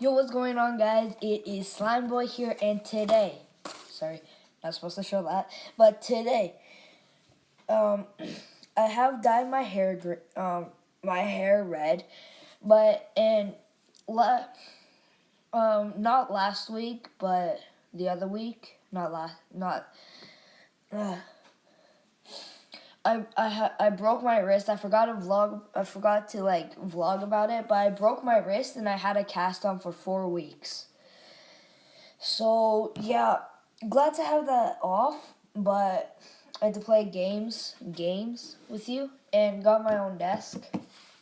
Yo, what's going on, guys? It is Slime Boy here, and today, sorry, not supposed to show that, but today, I have dyed my hair, red, but not last week, but the other week, I broke my wrist. I forgot to vlog about it, but I broke my wrist and I had a cast on for 4 weeks. So yeah, glad to have that off, but I had to play games with you and got my own desk.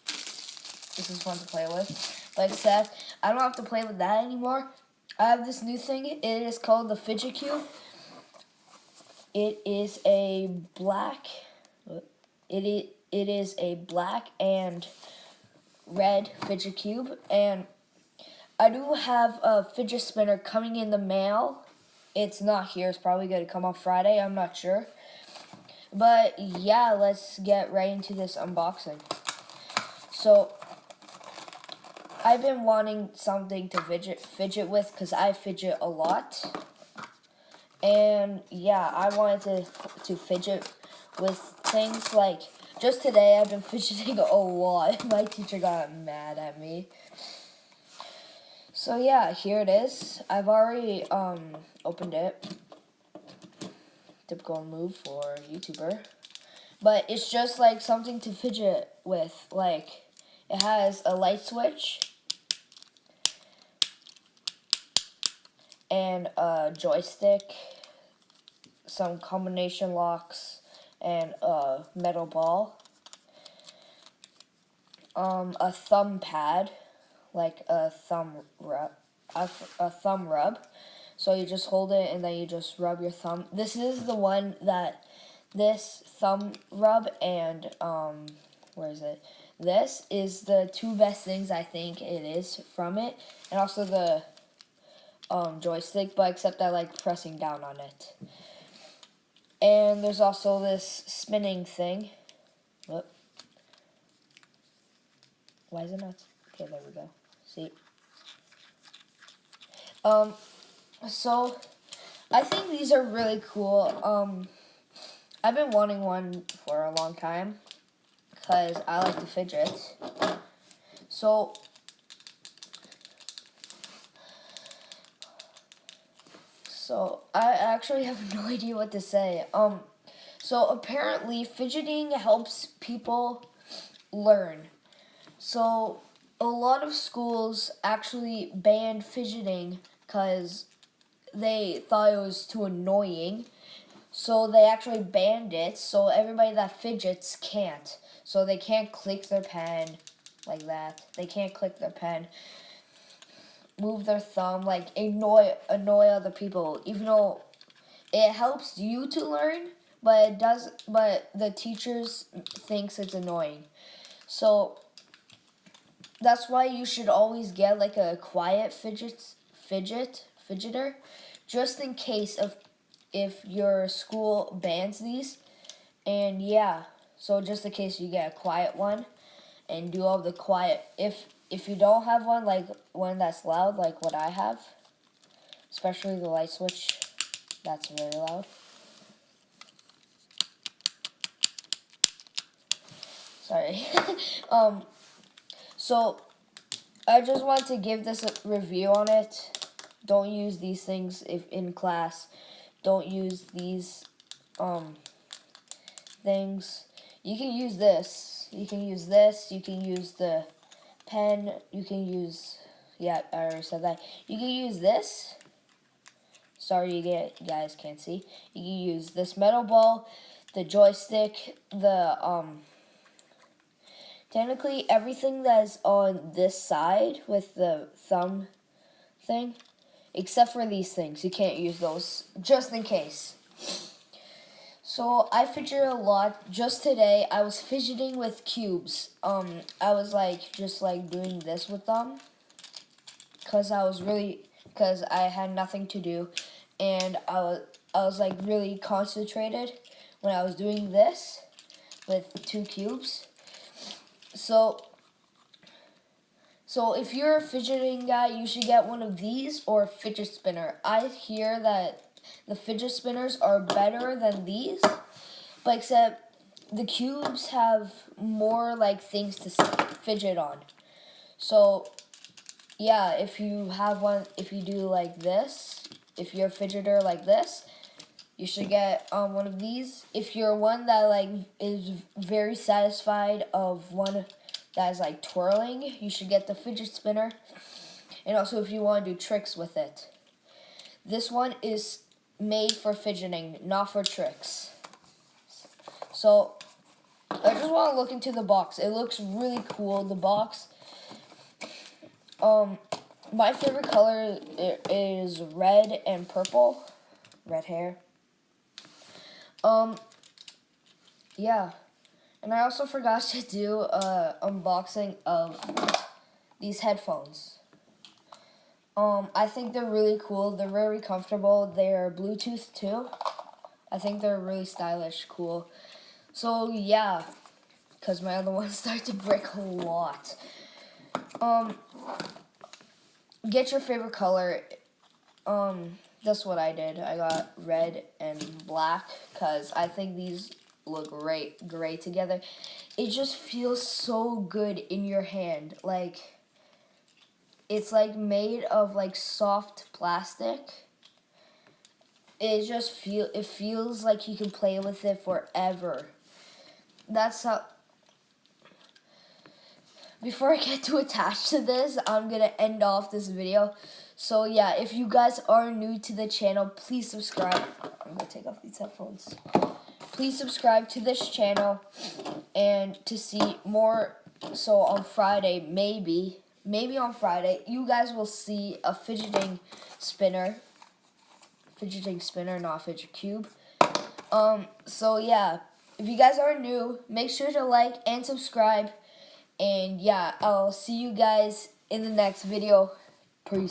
This is fun to play with. But except I don't have to play with that anymore. I have this new thing. It is called the Fidget Cube. It is a black and red fidget cube, and I do have a fidget spinner coming in the mail. It's not here. It's probably going to come on Friday. I'm not sure. But yeah, let's get right into this unboxing. So I've been wanting something to fidget with because I fidget a lot. And yeah, I wanted to fidget with things like, just today I've been fidgeting a lot. My teacher got mad at me. So yeah, here it is. I've already opened it. Typical move for a YouTuber. But it's just like something to fidget with. Like, it has a light switch and a joystick, some combination locks, and a metal ball. A thumb pad, like a thumb rub. So you just hold it and then you just rub your thumb. This is the one that this thumb rub and This is the two best things I think it is from it, and also the joystick, but except I like pressing down on it. And there's also this spinning thing. Whoop. Why is it not? Okay, there we go. See? So I think these are really cool. I've been wanting one for a long time because I like to fidget. So I actually have no idea what to say. So apparently fidgeting helps people learn. So a lot of schools actually banned fidgeting because they thought it was too annoying. So they actually banned it, so everybody that fidgets can't. So they can't click their pen like that. They can't click their pen, move their thumb, like annoy other people, even though it helps you to learn, but the teachers thinks it's annoying. So that's why you should always get like a quiet fidgeter, just in case if your school bans these. And yeah, so just in case you get a quiet one and do all the quiet. If you don't have one, like one that's loud, like what I have, especially the light switch, that's very loud. Sorry. So I just want to give this a review on it. Don't use these things if in class. Don't use these things. You can use this. You can use this. You can use the pen. You can use, yeah, I already said that. You can use this. Sorry, you guys can't see. You can use this metal ball, the joystick, the technically everything that's on this side with the thumb thing, except for these things. You can't use those, just in case. So I fidget a lot. Just today, I was fidgeting with cubes. I was just doing this with them, because I had nothing to do, and I was like really concentrated when I was doing this with 2 cubes. So So if you're a fidgeting guy, you should get one of these or a fidget spinner. I hear that the fidget spinners are better than these, but except the cubes have more like things to fidget on. So yeah, if you have one, if you do like this, if you're a fidgeter like this, you should get one of these. If you're one that like is very satisfied of one that is like twirling, you should get the fidget spinner. And also if you want to do tricks with it. This one is made for fidgeting, not for tricks. So I just want to look into the box. It looks really cool, the box. My favorite color is red and purple. Red hair. Yeah. And I also forgot to do a unboxing of these headphones. I think they're really cool. They're very comfortable. They're Bluetooth too. I think they're really stylish, cool. So yeah, because my other ones start to break a lot. Get your favorite color. That's what I did. I got red and black because I think these look great together. It just feels so good in your hand. Like, it's like made of like soft plastic. It feels like you can play with it forever. That's how. Before I get too attached to this, I'm gonna end off this video. So yeah, if you guys are new to the channel, please subscribe. I'm gonna take off these headphones. Please subscribe to this channel and to see more. So on Friday, maybe on Friday, you guys will see a fidgeting spinner, not fidget cube. So yeah, if you guys are new, make sure to like and subscribe. And yeah, I'll see you guys in the next video. Peace.